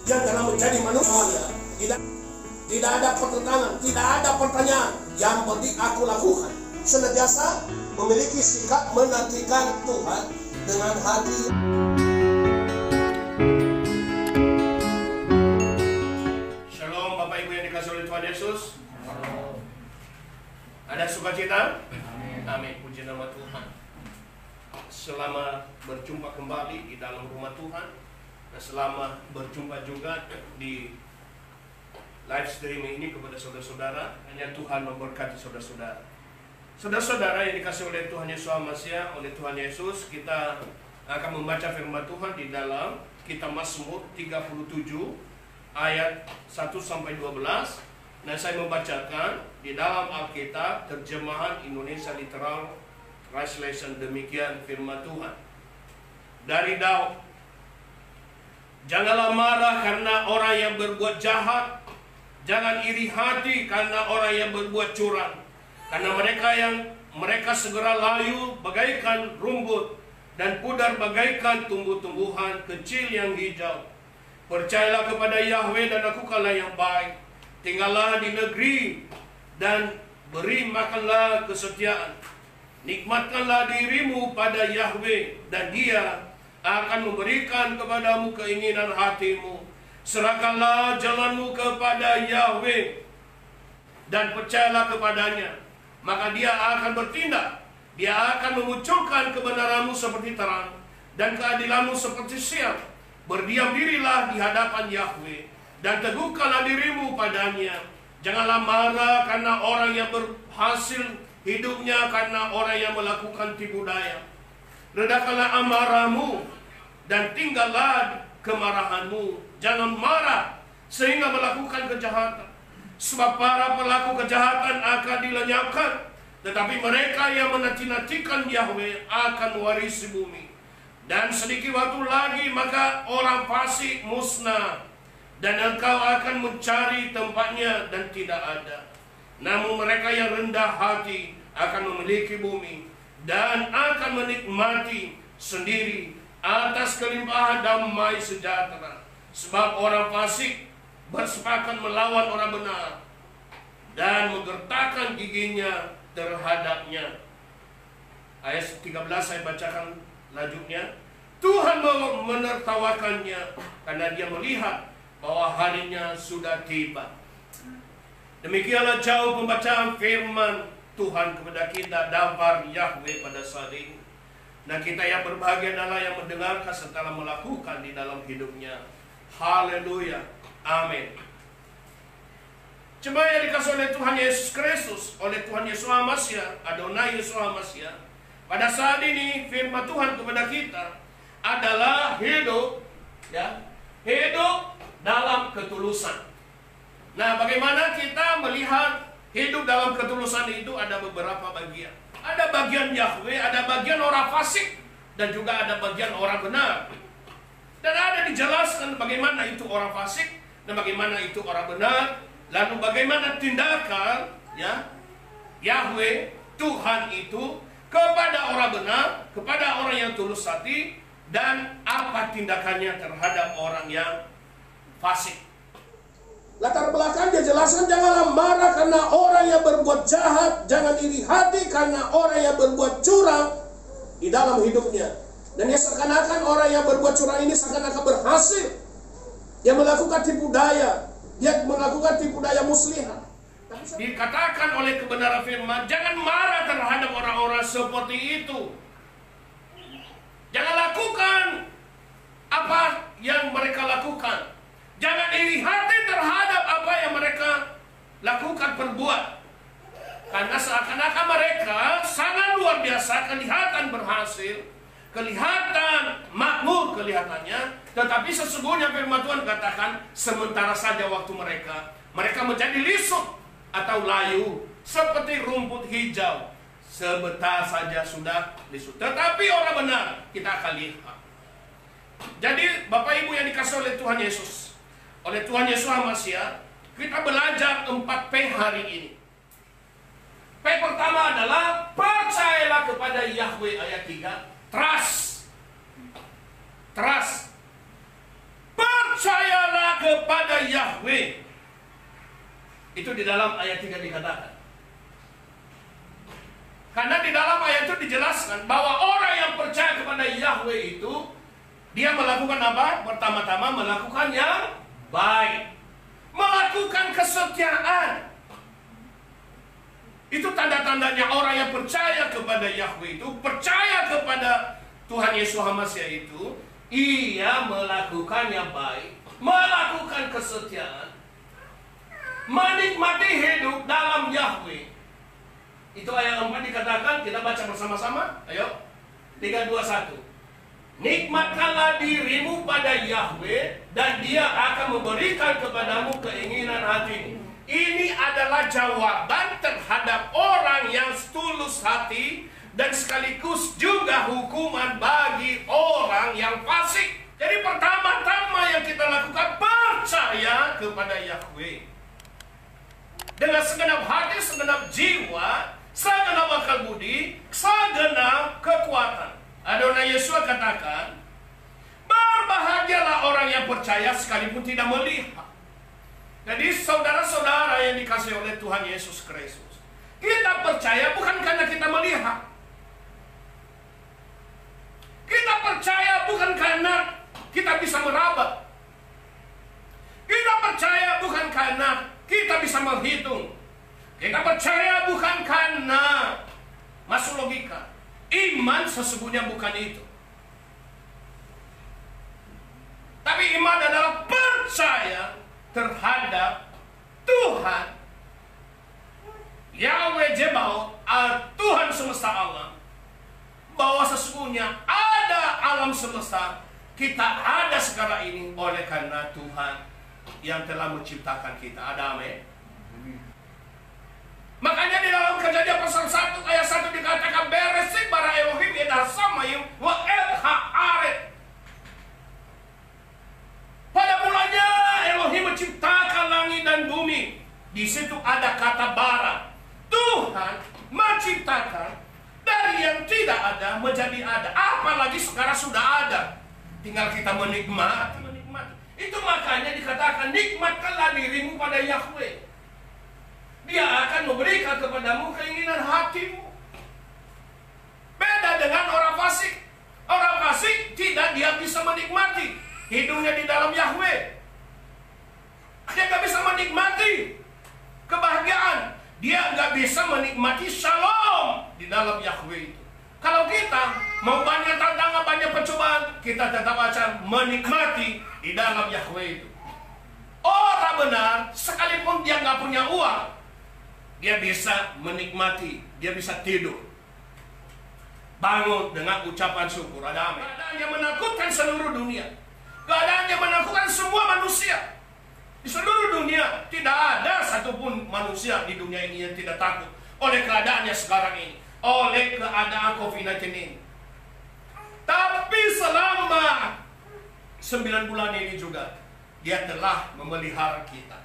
yang telah menjadi manusia. Tidak ada pertentangan, tidak ada pertanyaan. Yang penting aku lakukan. Senantiasa memiliki sikap menantikan Tuhan dengan hati. Shalom Bapak Ibu yang dikasihi oleh Tuhan Yesus. Ada sukacita? Amin. Puji nama Tuhan. Selama berjumpa kembali di dalam rumah Tuhan, dan selama berjumpa juga di live streaming ini kepada saudara-saudara, hanya Tuhan memberkati saudara-saudara. Saudara-saudara yang dikasihi oleh Tuhan Yesus Masya, oleh Tuhan Yesus, kita akan membaca firman Tuhan di dalam kitab Mazmur 37 ayat 1-12. Nah, saya membacakan di dalam Alkitab terjemahan Indonesia Literal Translation. Demikian firman Tuhan dari Daud. Janganlah marah karena orang yang berbuat jahat, jangan iri hati karena orang yang berbuat curang, karena mereka segera layu bagaikan rumput dan pudar bagaikan tumbuh-tumbuhan kecil yang hijau. Percayalah kepada Yahweh dan lakukanlah yang baik. Tinggallah di negeri dan beri makanlah kesetiaan. Nikmatkanlah dirimu pada Yahweh dan Dia akan memberikan kepadamu keinginan hatimu. Serahkanlah jalanmu kepada Yahweh dan percayalah kepadanya, maka Dia akan bertindak. Dia akan memunculkan kebenaranmu seperti terang dan keadilanmu seperti siang. Berdiam dirilah di hadapan Yahweh dan teguhkanlah dirimu padanya. Janganlah marah karena orang yang berhasil hidupnya, karena orang yang melakukan tipu daya. Redakanlah amarahmu dan tinggallah kemarahanmu. Jangan marah sehingga melakukan kejahatan, sebab para pelaku kejahatan akan dilenyapkan, tetapi mereka yang menanti-nantikan Yahweh akan warisi bumi. Dan sedikit waktu lagi maka orang fasik musnah, dan engkau akan mencari tempatnya dan tidak ada. Namun mereka yang rendah hati akan memiliki bumi dan akan menikmati sendiri atas kelimpahan damai sejahtera. Sebab orang fasik bersepakat melawan orang benar dan menggertakkan giginya terhadapnya. Ayat 13 saya bacakan lanjutnya. Tuhan menertawakannya karena dia melihat bahwa harinya sudah tiba. Demikianlah jauh pembacaan firman Tuhan kepada kita, daftar Yahweh pada saat ini. Dan kita yang berbahagia adalah yang mendengarkan setelah melakukan di dalam hidupnya. Haleluya. Amin. Coba yang dikasih oleh Tuhan Yesus Kristus, oleh Tuhan Yesus Masya, Adonai Yesus Masya. Pada saat ini firman Tuhan kepada kita adalah hidup, ya, hidup dalam ketulusan. Nah, bagaimana kita melihat hidup dalam ketulusan itu? Ada beberapa bagian. Ada bagian Yahweh, ada bagian orang fasik, dan juga ada bagian orang benar. Dan ada dijelaskan bagaimana itu orang fasik dan bagaimana itu orang benar. Lalu bagaimana tindakan, ya, Yahweh Tuhan itu kepada orang benar, kepada orang yang tulus hati, dan apa tindakannya terhadap orang yang fasik. Latar belakang dia jelaskan, janganlah marah karena orang yang berbuat jahat, jangan iri hati karena orang yang berbuat curang di dalam hidupnya. Dan dia seakan-akan orang yang berbuat curang ini seakan-akan berhasil. Dia melakukan tipu daya, dia melakukan tipu daya muslihat. Dikatakan oleh kebenaran firman, jangan marah terhadap orang-orang seperti itu. Jangan lakukan apa yang mereka lakukan. Jangan iri hati terhadap apa yang mereka lakukan, perbuat. Karena seakan-akan mereka sangat luar biasa, kelihatan berhasil, kelihatan makmur kelihatannya. Tetapi sesungguhnya firman Tuhan katakan, sementara saja waktu mereka menjadi lisut atau layu seperti rumput hijau. Sebentar saja sudah lisut. Tetapi orang benar kita akan lihat. Jadi Bapak Ibu yang dikasih oleh Tuhan Yesus, oleh Tuhan Yesus Masya, kita belajar 4P hari ini. P pertama adalah percayalah kepada Yahweh, ayat 3. Trust. percayalah kepada Yahweh. Itu di dalam ayat 3 dikatakan. Karena di dalam ayat itu dijelaskan bahwa orang yang percaya kepada Yahweh itu, dia melakukan apa? Pertama-tama melakukan yang baik, melakukan kesetiaan. Itu tanda-tandanya orang yang percaya kepada Yahweh itu, percaya kepada Tuhan Yesus Hamasiah itu, ia melakukan yang baik, melakukan kesetiaan, menikmati hidup dalam Yahweh. Itu ayat 4 dikatakan, kita baca bersama-sama. Ayo, 3, 2, 1. Nikmatkanlah dirimu pada Yahweh, dan Dia akan memberikan kepadamu keinginan hatimu. Ini adalah jawaban terhadap orang yang tulus hati, dan sekaligus juga hukuman bagi orang yang fasik. Jadi pertama-tama yang kita lakukan, percaya kepada Yahweh dengan segenap hati, segenap jiwa, segenap akal budi, segenap kekuatan. Adonai Yesus katakan, berbahagialah orang yang percaya sekalipun tidak melihat. Jadi saudara-saudara yang dikasihi oleh Tuhan Yesus Kristus, kita percaya bukan karena kita melihat. Kita percaya bukan karena kita bisa meraba. Kita percaya bukan karena kita bisa menghitung. Kita percaya bukan karena masuk logika. Iman sesungguhnya bukan itu. Tapi iman adalah percaya terhadap Tuhan Yahweh Jebaot, Tuhan semesta alam, bahwa sesungguhnya ada alam semesta, kita ada sekarang ini oleh karena Tuhan yang telah menciptakan kita. Ada amin. Makanya di dalam Kejadian pasal 1 ayat 1 dikatakan, Bereshit bara Elohim et hasamayim wa et haaret. Pada mulanya Elohim menciptakan langit dan bumi. Di situ ada kata bara. Tuhan menciptakan dari yang tidak ada menjadi ada. Apalagi sekarang sudah ada. Tinggal kita menikmati. Itu makanya dikatakan, nikmatkanlah dirimu pada Yahweh. Dia akan memberikan kepadamu keinginan hatimu. Beda dengan orang fasik. Orang fasik tidak dia bisa menikmati hidupnya di dalam Yahweh. Dia nggak bisa menikmati kebahagiaan. Dia nggak bisa menikmati shalom di dalam Yahweh itu. Kalau kita mau banyak tantangan, banyak pencobaan, kita tetap akan menikmati di dalam Yahweh itu. Orang benar, sekalipun dia nggak punya uang, dia bisa menikmati, dia bisa tidur, bangun dengan ucapan syukur. Ada amin. Keadaan yang menakutkan seluruh dunia, keadaan yang menakutkan semua manusia di seluruh dunia. Tidak ada satupun manusia di dunia ini yang tidak takut oleh keadaannya sekarang ini, oleh keadaan COVID-19 ini. Tapi selama 9 bulan ini juga Dia telah memelihara kita.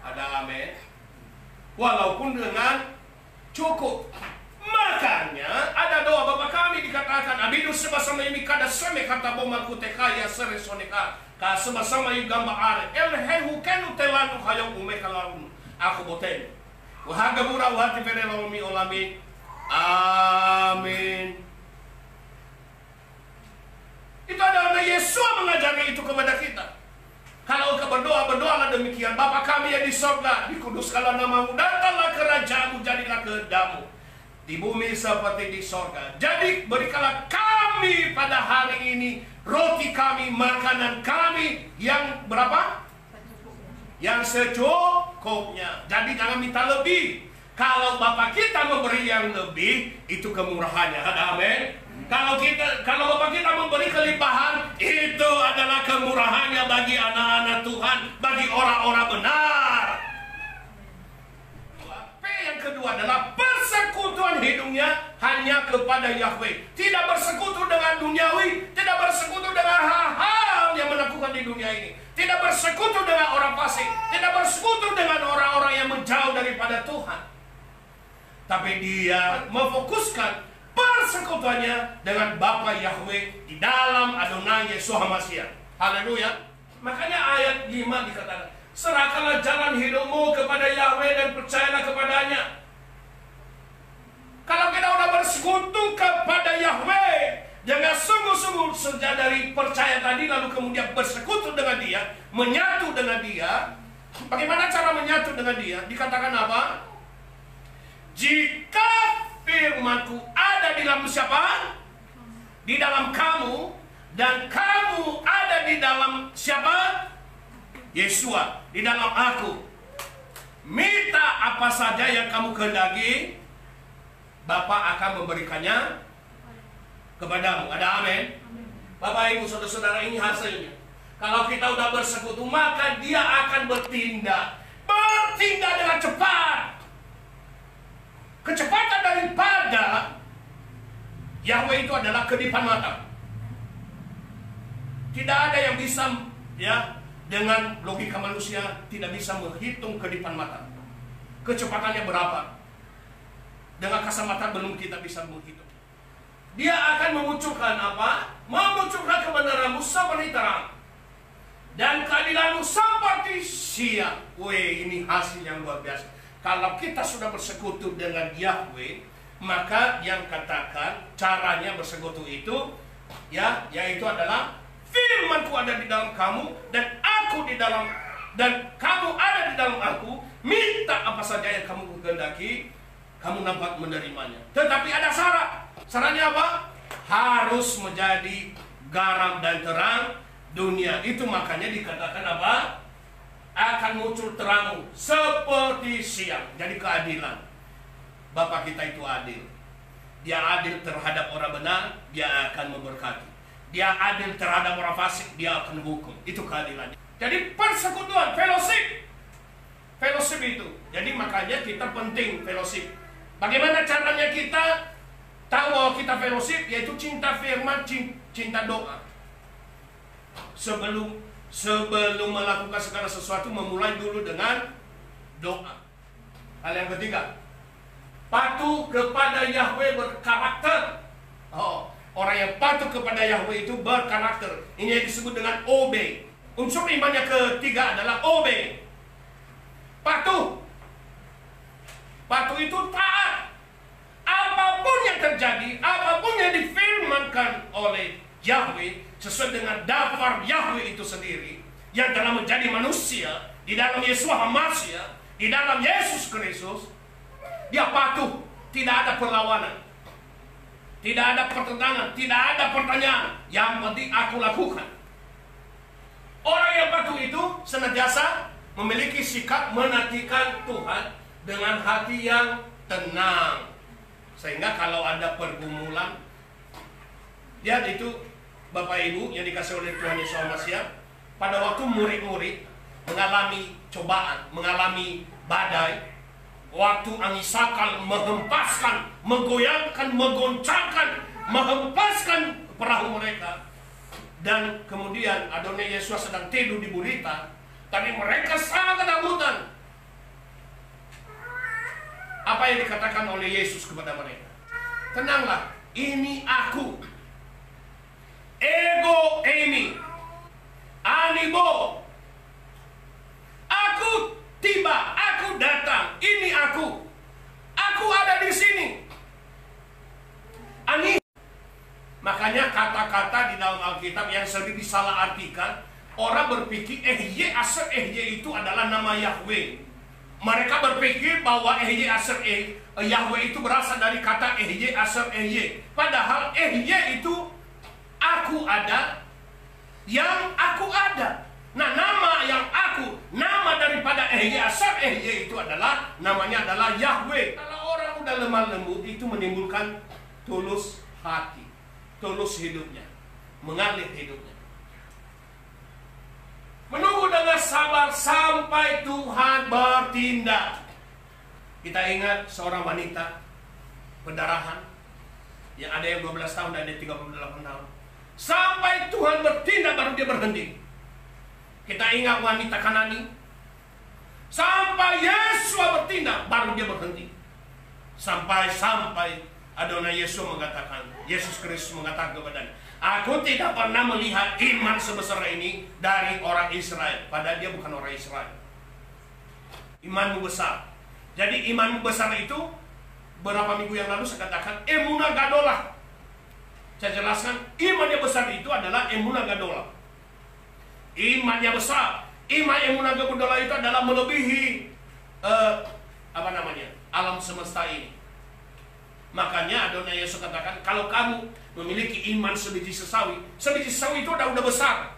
Ada amin. Walaupun dengan cukup. Makanya ada doa Bapa kami dikatakan, Abidu sebasama ini kada seme kata boma kutekaya sere soneka ka sebasama ini gamba are elhehu kenu telanu hayong umekalaun aku boten wahaga mura wahati pere lomi olami. Amin. Itu adalah Yesus mengajari itu kepada kita. Kalau kau berdoa, berdoalah demikian. Bapa kami yang di sorga, dikuduskanlah namamu, datanglah kerajaanmu, jadilah kehendakmu di bumi seperti di sorga. Jadi berikanlah kami pada hari ini roti kami, makanan kami yang berapa? Yang secukupnya. Jadi jangan minta lebih. Kalau Bapa kita memberi yang lebih, itu kemurahannya. Ada amin. Kalau Bapa kita memberi kelimpahan, itu adalah kemurahannya bagi anak-anak Tuhan, bagi orang-orang benar. Yang kedua adalah persekutuan hidupnya hanya kepada Yahweh. Tidak bersekutu dengan duniawi, tidak bersekutu dengan hal-hal yang menakutkan di dunia ini. Tidak bersekutu dengan orang fasik, tidak bersekutu dengan orang-orang yang menjauh daripada Tuhan. Tapi dia memfokuskan persekutuannya dengan Bapa Yahweh di dalam Adonai Yesus Hamasiah. Haleluya. Makanya ayat 5 dikatakan, serahkanlah jalan hidupmu kepada Yahweh dan percayalah kepadanya. Kalau kita udah bersekutu kepada Yahweh dengan sungguh-sungguh sejak dari percaya tadi, lalu kemudian bersekutu dengan Dia, menyatu dengan Dia. Bagaimana cara menyatu dengan Dia? Dikatakan apa? Jika firman-Ku ada di dalam siapa? Di dalam kamu, dan kamu ada di dalam siapa? Yesua, di dalam aku. Minta apa saja yang kamu kehendaki, Bapa akan memberikannya kepadamu. Ada amin? Bapak Ibu saudara-saudara, ini hasilnya. Kalau kita udah bersekutu, maka Dia akan bertindak dengan cepat. Kecepatan daripada Yahweh itu adalah kedipan mata. Tidak ada yang bisa, ya, dengan logika manusia tidak bisa menghitung kedipan mata. Kecepatannya berapa? Dengan kasat mata belum kita bisa menghitung. Dia akan memunculkan apa? Memunculkan kebenaranmu seperti terang, dan keadilanmu seperti siang. Weh, ini hasil yang luar biasa. Kalau kita sudah bersekutu dengan Yahweh, maka yang katakan caranya bersekutu itu, ya, yaitu adalah firman-Ku ada di dalam kamu, dan aku di dalam, dan kamu ada di dalam aku. Minta apa saja yang kamu kehendaki, kamu dapat menerimanya. Tetapi ada syarat. Syaratnya apa? Harus menjadi garam dan terang dunia. Itu makanya dikatakan apa? Akan muncul terangmu seperti siang. Jadi keadilan. Bapak kita itu adil. Dia adil terhadap orang benar, Dia akan memberkati. Dia adil terhadap orang fasik, Dia akan hukum. Itu keadilan. Jadi persekutuan, fellowship. Fellowship itu. Jadi makanya kita penting fellowship. Bagaimana caranya kita tahu bahwa kita fellowship? Yaitu cinta firman, cinta doa. Sebelum melakukan segala sesuatu, memulai dulu dengan doa. Hal yang ketiga, patuh kepada Yahweh berkarakter. Orang yang patuh kepada Yahweh itu berkarakter. Ini yang disebut dengan obey. Unsur iman yang ketiga adalah obey. Patuh. Patuh itu taat. Apapun yang terjadi, apapun yang difirmankan oleh Yahweh, sesuai dengan daftar Yahweh itu sendiri, yang telah menjadi manusia, di dalam Yesua HaMashiach, di dalam Yesus Kristus, dia patuh. Tidak ada perlawanan, tidak ada pertentangan, tidak ada pertanyaan. Yang penting aku lakukan. Orang yang patuh itu senantiasa memiliki sikap menantikan Tuhan dengan hati yang tenang. Sehingga kalau ada pergumulan, lihat itu Bapak Ibu yang dikasih oleh Tuhan Yesus HaMashiach, pada waktu murid-murid mengalami cobaan, mengalami badai, waktu angin sakal menghempaskan, menggoyangkan, menggoncangkan, menghempaskan perahu mereka, dan kemudian Adonai Yesus sedang tidur di gurita, tapi mereka sangat ketakutan. Apa yang dikatakan oleh Yesus kepada mereka? Tenanglah, ini aku. Ego eimi, animo. Aku tiba, aku datang. Ini aku. Aku ada di sini. Ani. Makanya kata-kata di dalam Alkitab yang sering disalahartikan, orang berpikir Asher itu adalah nama Yahweh. Mereka berpikir bahwa Yahweh itu berasal dari kata Asher. Padahal itu aku ada, yang aku ada. Nah, nama yang aku, nama daripada Asher itu adalah, namanya adalah Yahweh. Kalau orang udah lemah lembut, itu menimbulkan tulus hati, tulus hidupnya, mengalir hidupnya. Menunggu dengan sabar sampai Tuhan bertindak. Kita ingat seorang wanita pendarahan, yang ada yang 12 tahun dan ada yang 38 tahun. Sampai Tuhan bertindak baru dia berhenti. Kita ingat wanita Kanani, sampai Yesus bertindak baru dia berhenti. Sampai Adonai Yesus mengatakan, Yesus Kristus mengatakan kepadanya, Aku tidak pernah melihat iman sebesar ini dari orang Israel. Padahal dia bukan orang Israel. Imanmu besar. Jadi imanmu besar itu, beberapa minggu yang lalu saya katakan emunah gadolah. Saya jelaskan, iman yang besar itu adalah emunah gadolah. Iman yang besar. Iman emunah gadolah itu adalah melebihi alam semesta ini. Makanya Adonai Yesus katakan, kalau kamu memiliki iman sebiji sesawi itu udah besar.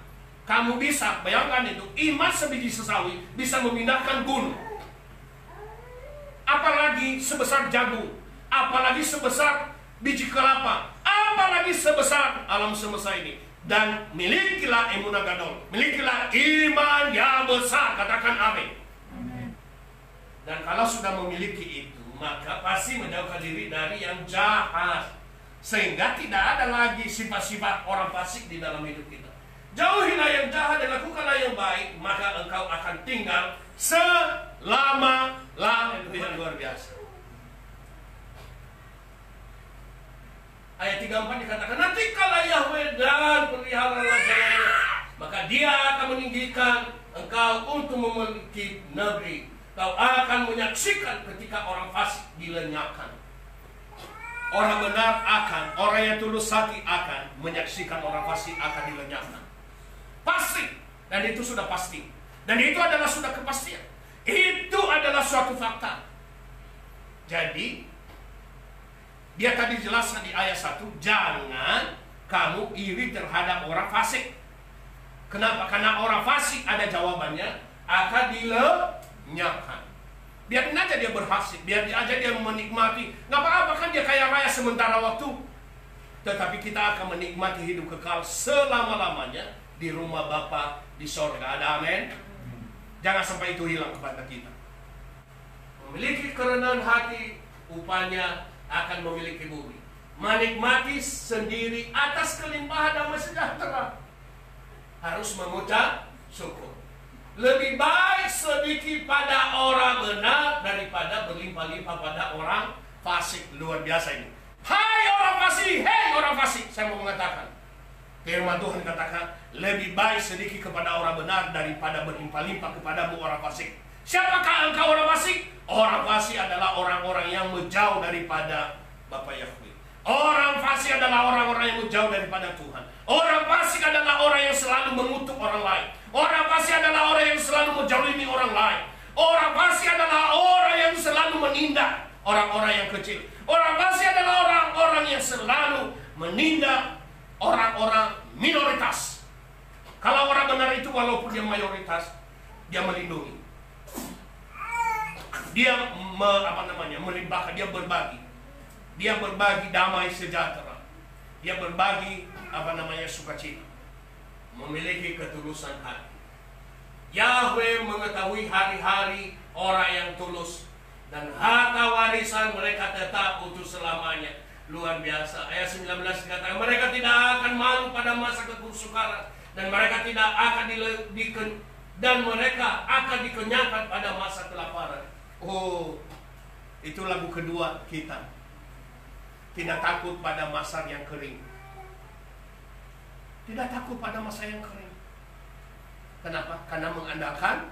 Kamu bisa, bayangkan itu, iman sebiji sesawi bisa memindahkan gunung. Apalagi sebesar jagung, apalagi sebesar biji kelapa, apalagi sebesar alam semesta ini. Dan milikilah emunah gadol, milikilah iman yang besar, katakan amin. Dan kalau sudah memiliki itu, maka pasti menjauhkan diri dari yang jahat. Sehingga tidak ada lagi sifat-sifat orang fasik di dalam hidup kita. Jauhilah yang jahat dan lakukanlah yang baik, maka engkau akan tinggal selama-lamanya. Luar biasa. Ayat 34 dikatakan, nanti kala Yahweh dan peliharalah jalannya, maka dia akan meninggikan engkau untuk memiliki negeri. Kau akan menyaksikan ketika orang fasik dilenyapkan. Orang benar akan, orang yang tulus hati akan menyaksikan orang fasik akan dilenyapkan. Pasti. Dan itu sudah pasti. Dan itu adalah sudah kepastian. Itu adalah suatu fakta. Jadi, dia tadi jelaskan di ayat 1, jangan kamu iri terhadap orang fasik. Kenapa? Karena orang fasik ada jawabannya, akan dilenyapkan. Biarin aja dia berhasil, biarin aja dia menikmati. Nggak apa-apa kan dia kaya raya sementara waktu. Tetapi kita akan menikmati hidup kekal selama-lamanya di rumah Bapa di sorga. Ada amin? Jangan sampai itu hilang kepada kita. Memiliki kerendahan hati, upanya akan memiliki bumi. Menikmati sendiri atas kelimpahan damai sejahtera. Harus mengucap syukur. Lebih baik sedikit pada orang benar daripada berlimpah-limpah pada orang fasik. Luar biasa ini. Hai orang fasik, hei orang fasik. Saya mau mengatakan, firman Tuhan katakan, lebih baik sedikit kepada orang benar daripada berlimpah-limpah kepadamu orang fasik. Siapakah engkau orang fasik? Orang fasik adalah orang-orang yang menjauh daripada Bapa Yahweh. Orang fasik adalah orang-orang yang menjauh daripada Tuhan. Orang fasik adalah orang yang selalu mengutuk orang lain. Orang fasik adalah orang yang selalu menzalimi orang lain. Orang fasik adalah orang yang selalu menindak orang-orang yang kecil. Orang fasik adalah orang-orang yang selalu menindak orang-orang minoritas. Kalau orang benar itu walaupun dia mayoritas, dia melindungi. Dia melimpahkan, dia berbagi. Dia berbagi damai sejahtera. Dia berbagi sukacita. Memiliki ketulusan hati. Yahweh mengetahui hari-hari orang yang tulus, dan harta warisan mereka tetap utuh selamanya. Luar biasa. Ayat 19 dikatakan, mereka tidak akan malu pada masa kesukaran, dan mereka tidak akan mereka akan dikenyangkan pada masa kelaparan. Oh, itu lagu kedua kita. Tidak takut pada masa yang kering. Tidak takut pada masa yang kering. Kenapa? Karena mengandalkan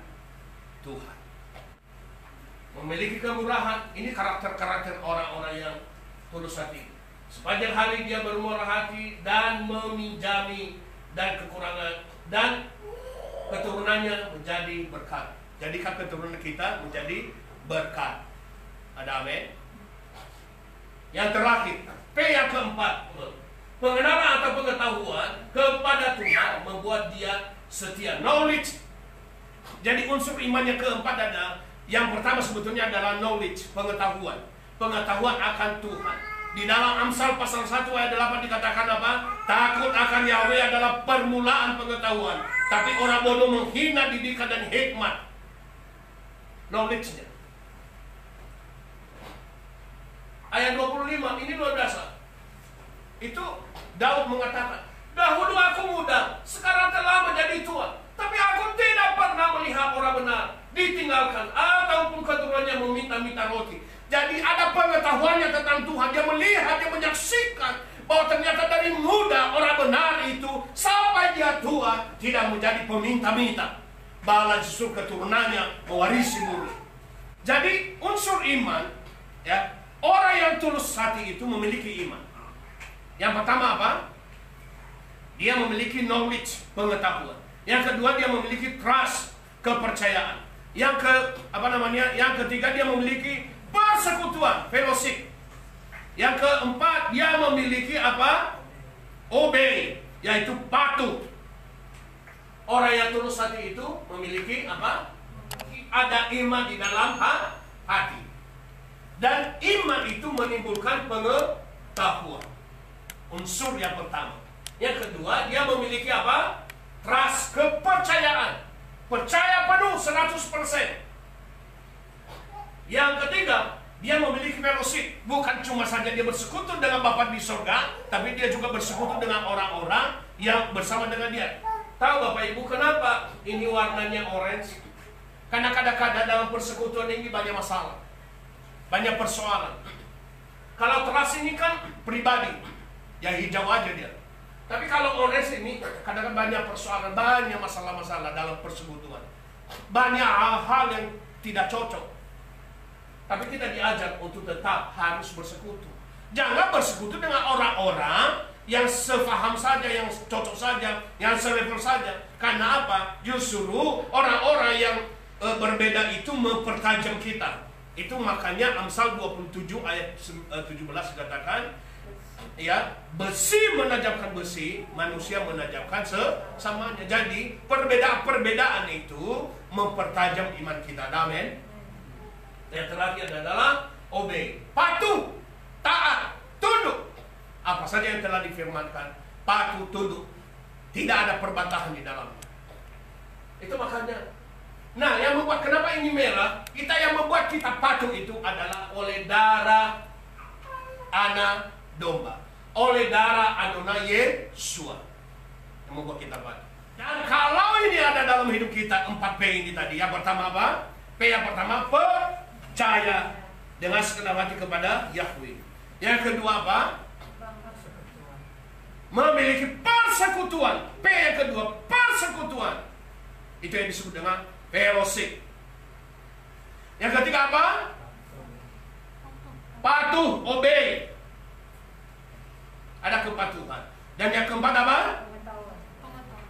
Tuhan. Memiliki kemurahan. Ini karakter-karakter orang-orang yang tulus hati. Sepanjang hari dia bermurah hati dan meminjami, dan kekurangan dan keturunannya menjadi berkat. Jadikan keturunan kita menjadi berkat. Ada amin? Yang terakhir, P yang keempat, pengenalan atau pengetahuan kepada Tuhan membuat dia setia. Knowledge. Jadi unsur iman yang keempat adalah, yang pertama sebetulnya adalah knowledge, pengetahuan. Pengetahuan akan Tuhan. Di dalam Amsal pasal 1 ayat 8 dikatakan apa? Takut akan Yahweh adalah permulaan pengetahuan, tapi orang bodoh menghina didikan dan hikmat. Knowledge-nya. Ayat 25, ini luar biasa. Itu Daud mengatakan, dahulu aku muda, sekarang telah menjadi tua, tapi aku tidak pernah melihat orang benar ditinggalkan ataupun keturunannya meminta-minta roti. Jadi ada pengetahuannya tentang Tuhan. Dia melihat, dia menyaksikan bahwa ternyata dari muda orang benar itu sampai dia tua tidak menjadi peminta-minta, malah justru keturunannya mewarisi bumi. Jadi unsur iman, ya, orang yang tulus hati itu memiliki iman. Yang pertama apa? Dia memiliki knowledge, pengetahuan. Yang kedua dia memiliki trust, kepercayaan. Yang ketiga dia memiliki persekutuan, fellowship. Yang keempat dia memiliki apa? Obey, yaitu patuh. Orang yang tulus hati itu memiliki apa? Ada iman di dalam hati. Dan iman itu menimbulkan pengetahuan. Unsur yang pertama. Yang kedua, dia memiliki apa? Trust, kepercayaan. Percaya penuh 100%. Yang ketiga, dia memiliki fellowship. Bukan cuma saja dia bersekutu dengan Bapa di surga, tapi dia juga bersekutu dengan orang-orang yang bersama dengan dia. Tahu Bapak Ibu kenapa ini warnanya orange? Karena kadang-kadang dalam persekutuan ini banyak masalah, banyak persoalan. Kalau trust ini kan pribadi, ya hijau aja dia. Tapi kalau orange ini kadang-kadang banyak persoalan, banyak masalah-masalah dalam persekutuan. Banyak hal-hal yang tidak cocok. Tapi kita diajar untuk tetap harus bersekutu. Jangan bersekutu dengan orang-orang yang sefaham saja, yang cocok saja, yang selevel saja. Karena apa? Justru orang-orang yang berbeda itu mempertajam kita. Itu makanya Amsal 27 ayat 17 katakan, ya, besi menajamkan besi, manusia menajamkan sesamanya. Jadi perbedaan-perbedaan itu mempertajam iman kita. Amin. Yang terakhir adalah obey, patuh, taat, tunduk. Apa saja yang telah difirmankan, patuh, tunduk. Tidak ada perbatasan di dalamnya. Itu makanya. Nah, yang membuat kenapa ini merah, yang membuat kita patuh itu adalah oleh darah anak domba, oleh darah Adonai Yesua yang membuat kita patuh. Dan kalau ini ada dalam hidup kita 4P ini tadi. Yang pertama apa? P yang pertama, percaya dengan segenap hati kepada Yahweh. Yang kedua apa? Memiliki persekutuan. P yang kedua, persekutuan. Itu yang disebut dengan fellowship. Yang ketiga apa? Patuh, obey. Ada kepatuhan. Dan yang keempat apa?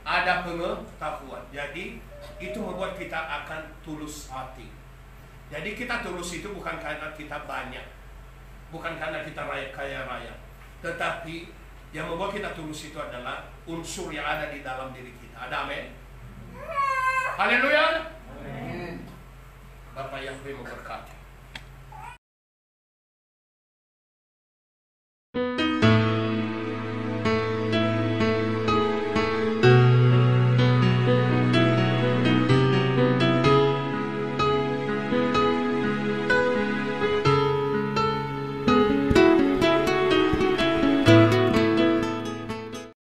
Ada pengetahuan. Jadi itu membuat kita akan tulus hati. Jadi kita tulus itu bukan karena kita banyak, bukan karena kita kaya raya, tetapi yang membuat kita tulus itu adalah unsur yang ada di dalam diri kita. Ada amin? Haleluya. Bapak yang memberkati.